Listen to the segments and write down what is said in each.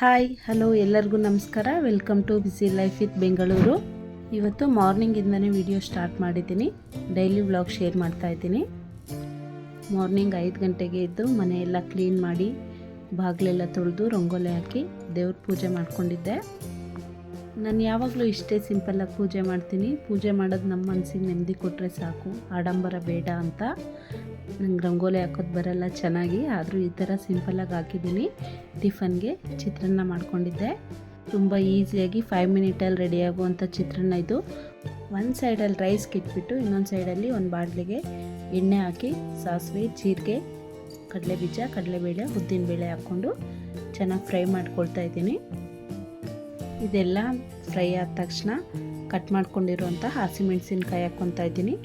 Hi hello ಎಲ್ಲರಿಗೂ ನಮಸ್ಕಾರ. Welcome to busy life with Bengaluru. ಇವತ್ತು ಮಾರ್ನಿಂಗಿಂದನೇ ವಿಡಿಯೋ ಸ್ಟಾರ್ಟ್ ಮಾಡಿದ್ದೀನಿ. ಡೈಲಿ ವ್ಲಾಗ್ ಶೇರ್ ಮಾಡ್ತಾ ಇದ್ದೀನಿ. ಮಾರ್ನಿಂಗ್ 5 ಗಂಟೆಗೆ ಎದ್ದು ಮನೆಯೆಲ್ಲ ಕ್ಲೀನ್ ಮಾಡಿ ಬಾಗಿಲೆಲ್ಲ ತೊಳೆದು ರಂಗೋಲಿ ಹಾಕಿ ದೇವ್ರ ಪೂಜೆ ಮಾಡ್ಕೊಂಡಿದ್ದೆ. ನಾನು ಯಾವಾಗಲೂ ಇಷ್ಟೇ ಸಿಂಪಲ್ಲಾಗಿ ಪೂಜೆ ಮಾಡ್ತೀನಿ. ಪೂಜೆ ಮಾಡೋದು ನಮ್ಮ ಮನಸ್ಸಿಗೆ ನೆಮ್ಮದಿ ಕೊಟ್ಟರೆ ಸಾಕು, ಆಡಂಬರ ಬೇಡ ಅಂತ. ನಂಗೆ ರಂಗೋಲಿ ಹಾಕೋದು ಬರಲ್ಲ ಚೆನ್ನಾಗಿ, ಆದರೂ ಈ ಥರ ಸಿಂಪಲ್ಲಾಗಿ ಹಾಕಿದ್ದೀನಿ. ಟಿಫನ್ಗೆ ಚಿತ್ರಾನ್ನ ಮಾಡ್ಕೊಂಡಿದ್ದೆ. ತುಂಬ ಈಸಿಯಾಗಿ 5 ಮಿನಿಟಲ್ಲಿ ರೆಡಿ ಆಗುವಂಥ ಚಿತ್ರಾನ್ನ ಇದು. ಒಂದು ಸೈಡಲ್ಲಿ ರೈಸ್ ಇಟ್ಬಿಟ್ಟು ಇನ್ನೊಂದು ಸೈಡಲ್ಲಿ ಒಂದು ಬಾಣಲೆಗೆ ಎಣ್ಣೆ ಹಾಕಿ ಸಾಸಿವೆ, ಜೀರಿಗೆ, ಕಡಲೆಬೀಜ, ಕಡಲೆಬೇಳೆ, ಉದ್ದಿನಬೇಳೆ ಹಾಕ್ಕೊಂಡು ಚೆನ್ನಾಗಿ ಫ್ರೈ ಮಾಡ್ಕೊಳ್ತಾ ಇದ್ದೀನಿ. ಇದೆಲ್ಲ ಫ್ರೈ ಆದ ತಕ್ಷಣ ಕಟ್ ಮಾಡ್ಕೊಂಡಿರುವಂಥ ಹಸಿಮೆಣಸಿನ್ಕಾಯಿ ಹಾಕ್ಕೊತಾ ಇದ್ದೀನಿ.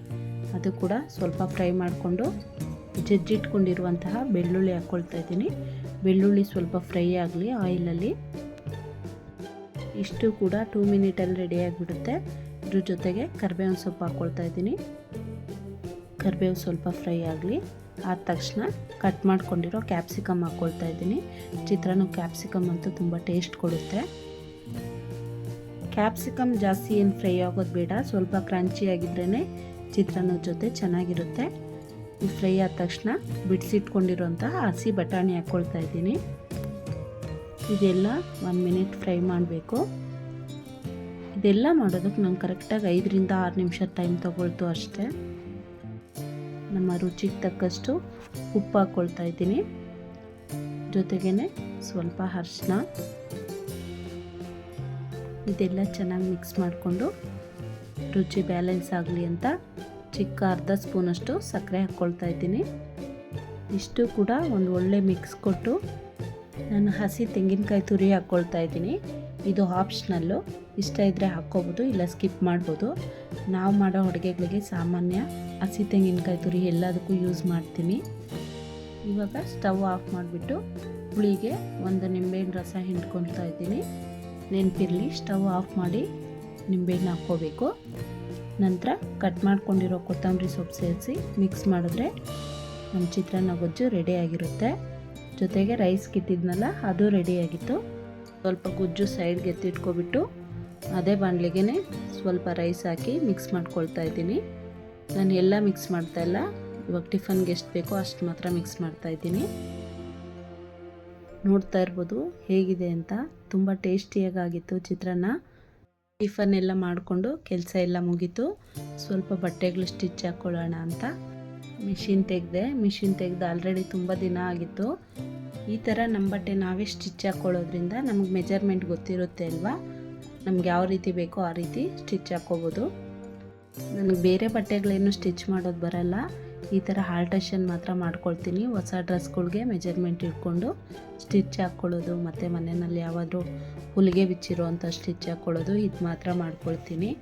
ಅದು ಕೂಡ ಸ್ವಲ್ಪ ಫ್ರೈ ಮಾಡಿಕೊಂಡು ಜಜ್ಜಿಟ್ಕೊಂಡಿರುವಂತಹ ಬೆಳ್ಳುಳ್ಳಿ ಹಾಕ್ಕೊಳ್ತಾ ಇದ್ದೀನಿ. ಬೆಳ್ಳುಳ್ಳಿ ಸ್ವಲ್ಪ ಫ್ರೈ ಆಗಲಿ ಆಯಿಲಲ್ಲಿ. ಇಷ್ಟು ಕೂಡ 2 ಮಿನಿಟಲ್ಲಿ ರೆಡಿ ಆಗಿಬಿಡುತ್ತೆ. ಇದ್ರ ಜೊತೆಗೆ ಕರಿಬೇವಿನ ಸೊಪ್ಪು ಹಾಕ್ಕೊಳ್ತಾ ಇದ್ದೀನಿ. ಕರಿಬೇವು ಸ್ವಲ್ಪ ಫ್ರೈ ಆಗಲಿ ಆದ ತಕ್ಷಣ ಕಟ್ ಮಾಡ್ಕೊಂಡಿರೋ ಕ್ಯಾಪ್ಸಿಕಮ್ ಹಾಕ್ಕೊಳ್ತಾ ಇದ್ದೀನಿ. ಚಿತ್ರಾನ್ನ ಕ್ಯಾಪ್ಸಿಕಮ್ ಅಂತೂ ತುಂಬ ಟೇಸ್ಟ್ ಕೊಡುತ್ತೆ. ಕ್ಯಾಪ್ಸಿಕಮ್ ಜಾಸ್ತಿ ಏನು ಫ್ರೈ ಆಗೋದು ಬೇಡ, ಸ್ವಲ್ಪ ಕ್ರಂಚಿಯಾಗಿದ್ರೇ ಚಿತ್ರಾನ್ನದ ಜೊತೆ ಚೆನ್ನಾಗಿರುತ್ತೆ. ಈ ಫ್ರೈ ಆದ ತಕ್ಷಣ ಬಿಡಿಸಿಟ್ಕೊಂಡಿರೋಂತಹ ಹಸಿ ಬಟಾಣಿ ಹಾಕ್ಕೊಳ್ತಾ ಇದ್ದೀನಿ. ಇದೆಲ್ಲ 1 ಮಿನಿಟ್ ಫ್ರೈ ಮಾಡಬೇಕು. ಇದೆಲ್ಲ ಮಾಡೋದಕ್ಕೆ ನಂಗೆ ಕರೆಕ್ಟಾಗಿ 5 ರಿಂದ 6 ನಿಮಿಷ ಟೈಮ್ ತೊಗೊಳ್ತು ಅಷ್ಟೇ. ನಮ್ಮ ರುಚಿಗೆ ತಕ್ಕಷ್ಟು ಉಪ್ಪು ಹಾಕ್ಕೊಳ್ತಾ ಇದ್ದೀನಿ. ಜೊತೆಗೇ ಸ್ವಲ್ಪ ಅರಿಶಿನ. ಇದೆಲ್ಲ ಚೆನ್ನಾಗಿ ಮಿಕ್ಸ್ ಮಾಡಿಕೊಂಡು ರುಚಿ ಬ್ಯಾಲೆನ್ಸ್ ಆಗಲಿ ಅಂತ ಚಿಕ್ಕ ಅರ್ಧ ಸ್ಪೂನಷ್ಟು ಸಕ್ಕರೆ ಹಾಕ್ಕೊಳ್ತಾ ಇದ್ದೀನಿ. ಇಷ್ಟು ಕೂಡ ಒಂದು ಒಳ್ಳೆ ಮಿಕ್ಸ್ ಕೊಟ್ಟು ನಾನು ಹಸಿ ತೆಂಗಿನಕಾಯಿ ತುರಿ ಹಾಕ್ಕೊಳ್ತಾ ಇದ್ದೀನಿ. ಇದು ಆಪ್ಷನಲ್ಲು, ಇಷ್ಟ ಇದ್ದರೆ ಹಾಕ್ಕೋಬೋದು, ಇಲ್ಲ ಸ್ಕಿಪ್ ಮಾಡ್ಬೋದು. ನಾವು ಮಾಡೋ ಅಡುಗೆಗಳಿಗೆ ಸಾಮಾನ್ಯ ಹಸಿ ತೆಂಗಿನಕಾಯಿ ತುರಿ ಎಲ್ಲದಕ್ಕೂ ಯೂಸ್ ಮಾಡ್ತೀನಿ. ಇವಾಗ ಸ್ಟವ್ ಆಫ್ ಮಾಡಿಬಿಟ್ಟು ಹುಳಿಗೆ ಒಂದು ನಿಂಬೆಹಣ್ಣು ರಸ ಹಿಂಡ್ಕೊಳ್ತಾ ಇದ್ದೀನಿ. ನೆನಪಿರಲಿ, ಸ್ಟವ್ ಆಫ್ ಮಾಡಿ ನಿಂಬೆಹಣ್ಣು ಹಾಕ್ಕೋಬೇಕು. ನಂತರ ಕಟ್ ಮಾಡ್ಕೊಂಡಿರೋ ಕೊತ್ತಂಬರಿ ಸೊಪ್ಪು ಸೇರಿಸಿ ಮಿಕ್ಸ್ ಮಾಡಿದ್ರೆ ನಮ್ಮ ಚಿತ್ರಾನ್ನ ಗೊಜ್ಜು ರೆಡಿಯಾಗಿರುತ್ತೆ. ಜೊತೆಗೆ ರೈಸ್ ಇಟ್ಟಿದ್ನಲ್ಲ ಅದು ರೆಡಿಯಾಗಿತ್ತು. ಸ್ವಲ್ಪ ಗೊಜ್ಜು ಸೈಡ್ಗೆ ಎತ್ತಿಟ್ಕೊಬಿಟ್ಟು ಅದೇ ಬಾಣಲೆಗೆ ಸ್ವಲ್ಪ ರೈಸ್ ಹಾಕಿ ಮಿಕ್ಸ್ ಮಾಡ್ಕೊಳ್ತಾ ಇದ್ದೀನಿ. ನಾನು ಎಲ್ಲ ಮಿಕ್ಸ್ ಮಾಡ್ತಾಯಿಲ್ಲ, ಇವಾಗ ಟಿಫನ್ಗೆ ಎಷ್ಟು ಬೇಕೋ ಅಷ್ಟು ಮಾತ್ರ ಮಿಕ್ಸ್ ಮಾಡ್ತಾಯಿದ್ದೀನಿ. ನೋಡ್ತಾ ಇರ್ಬೋದು ಹೇಗಿದೆ ಅಂತ. ತುಂಬ ಟೇಸ್ಟಿಯಾಗಿತ್ತು ಚಿತ್ರಾನ್ನ. ಟಿಫನ್ ಎಲ್ಲ ಮಾಡಿಕೊಂಡು ಕೆಲಸ ಎಲ್ಲ ಮುಗೀತು. ಸ್ವಲ್ಪ ಬಟ್ಟೆಗಳು ಸ್ಟಿಚ್ ಹಾಕ್ಕೊಳ್ಳೋಣ ಅಂತ ಮಿಷಿನ್ ತೆಗೆದು ಆಲ್ರೆಡಿ ತುಂಬ ದಿನ ಆಗಿತ್ತು. ಈ ಥರ ನಮ್ಮ ಬಟ್ಟೆ ನಾವೇ ಸ್ಟಿಚ್ ಹಾಕ್ಕೊಳ್ಳೋದ್ರಿಂದ ನಮಗೆ ಮೆಜರ್ಮೆಂಟ್ ಗೊತ್ತಿರುತ್ತೆ ಅಲ್ವಾ, ನಮ್ಗೆ ಯಾವ ರೀತಿ ಬೇಕೋ ಆ ರೀತಿ ಸ್ಟಿಚ್ ಹಾಕ್ಕೋಬೋದು. ನನಗೆ ಬೇರೆ ಬಟ್ಟೆಗಳೇನು ಸ್ಟಿಚ್ ಮಾಡೋದು ಬರಲ್ಲ, ಈ ಥರ ಆಲ್ಟ್ರೇಷನ್ ಮಾತ್ರ ಮಾಡ್ಕೊಳ್ತೀನಿ. ಹೊಸ ಡ್ರೆಸ್ಗಳಿಗೆ ಮೆಜರ್ಮೆಂಟ್ ಇಟ್ಕೊಂಡು ಸ್ಟಿಚ್ ಹಾಕ್ಕೊಳ್ಳೋದು, ಮತ್ತು ಮನೆಯಲ್ಲಿ ಯಾವಾದರೂ ಹುಲಿಗೆ ಬಿಚ್ಚಿರೋ ಅಂಥ ಸ್ಟಿಚ್ ಹಾಕ್ಕೊಳ್ಳೋದು, ಇದು ಮಾತ್ರ ಮಾಡ್ಕೊಳ್ತೀನಿ.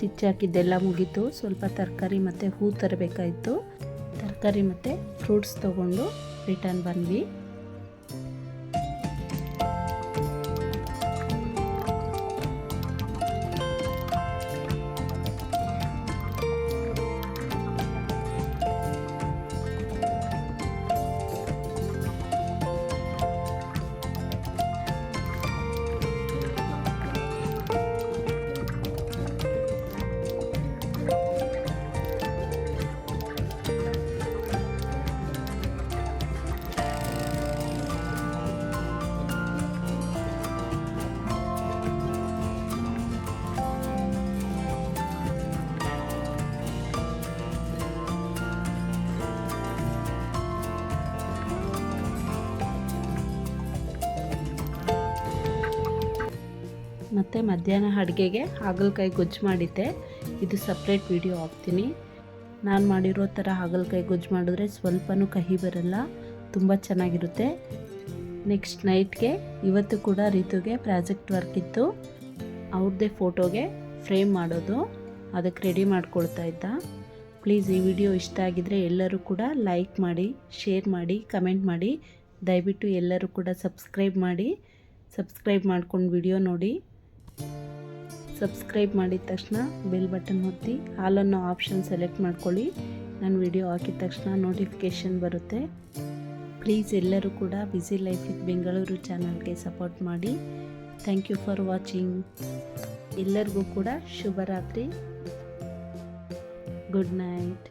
ಸ್ಟಿಚ್ ಹಾಕಿದ್ದೆಲ್ಲ ಮುಗೀತು. ಸ್ವಲ್ಪ ತರಕಾರಿ ಮತ್ತು ಹೂ ತರಬೇಕಾಯಿತು. ತರಕಾರಿ ಮತ್ತು ಫ್ರೂಟ್ಸ್ ತೊಗೊಂಡು ರಿಟರ್ನ್ ಬಂದ್ವಿ. ಮತ್ತು ಮಧ್ಯಾಹ್ನ ಅಡುಗೆಗೆ ಹಾಗಲಕಾಯಿ ಗೊಜ್ಜು ಮಾಡಿದ್ದೆ. ಇದು ಸಪ್ರೇಟ್ ವಿಡಿಯೋ ಹಾಕ್ತೀನಿ. ನಾನು ಮಾಡಿರೋ ಥರ ಹಾಗಲಕಾಯಿ ಗೊಜ್ಜು ಮಾಡಿದ್ರೆ ಸ್ವಲ್ಪನೂ ಕಹಿ ಬರಲ್ಲ, ತುಂಬ ಚೆನ್ನಾಗಿರುತ್ತೆ. ನೆಕ್ಸ್ಟ್ ನೈಟ್ಗೆ ಇವತ್ತು ಕೂಡ ರಿತುಗೆ ಪ್ರಾಜೆಕ್ಟ್ ವರ್ಕ್ ಇತ್ತು. ಅವ್ರದ್ದೇ ಫೋಟೋಗೆ ಫ್ರೇಮ್ ಮಾಡೋದು, ಅದಕ್ಕೆ ರೆಡಿ ಮಾಡ್ಕೊಳ್ತಾ ಇದ್ದ. ಪ್ಲೀಸ್ ಈ ವಿಡಿಯೋ ಇಷ್ಟ ಆಗಿದರೆ ಎಲ್ಲರೂ ಕೂಡ ಲೈಕ್ ಮಾಡಿ, ಶೇರ್ ಮಾಡಿ, ಕಮೆಂಟ್ ಮಾಡಿ. ದಯವಿಟ್ಟು ಎಲ್ಲರೂ ಕೂಡ ಸಬ್ಸ್ಕ್ರೈಬ್ ಮಾಡ್ಕೊಂಡು ವಿಡಿಯೋ ನೋಡಿ. ಸಬ್ಸ್ಕ್ರೈಬ್ ಮಾಡಿದ ತಕ್ಷಣ ಬೆಲ್ ಬಟನ್ ಒತ್ತಿ ಆಲ್ ಅನ್ನೋ ಆಪ್ಷನ್ ಸೆಲೆಕ್ಟ್ ಮಾಡ್ಕೊಳ್ಳಿ. ನಾನು ವಿಡಿಯೋ ಹಾಕಿದ ತಕ್ಷಣ ನೋಟಿಫಿಕೇಷನ್ ಬರುತ್ತೆ. ಪ್ಲೀಸ್ ಎಲ್ಲರೂ ಕೂಡ ಬ್ಯುಸಿ ಲೈಫ್ ವಿತ್ ಬೆಂಗಳೂರು ಚಾನಲ್ಗೆ ಸಪೋರ್ಟ್ ಮಾಡಿ. Thank you for watching. ಎಲ್ಲರಿಗೂ ಕೂಡ ಶುಭರಾತ್ರಿ. Good night.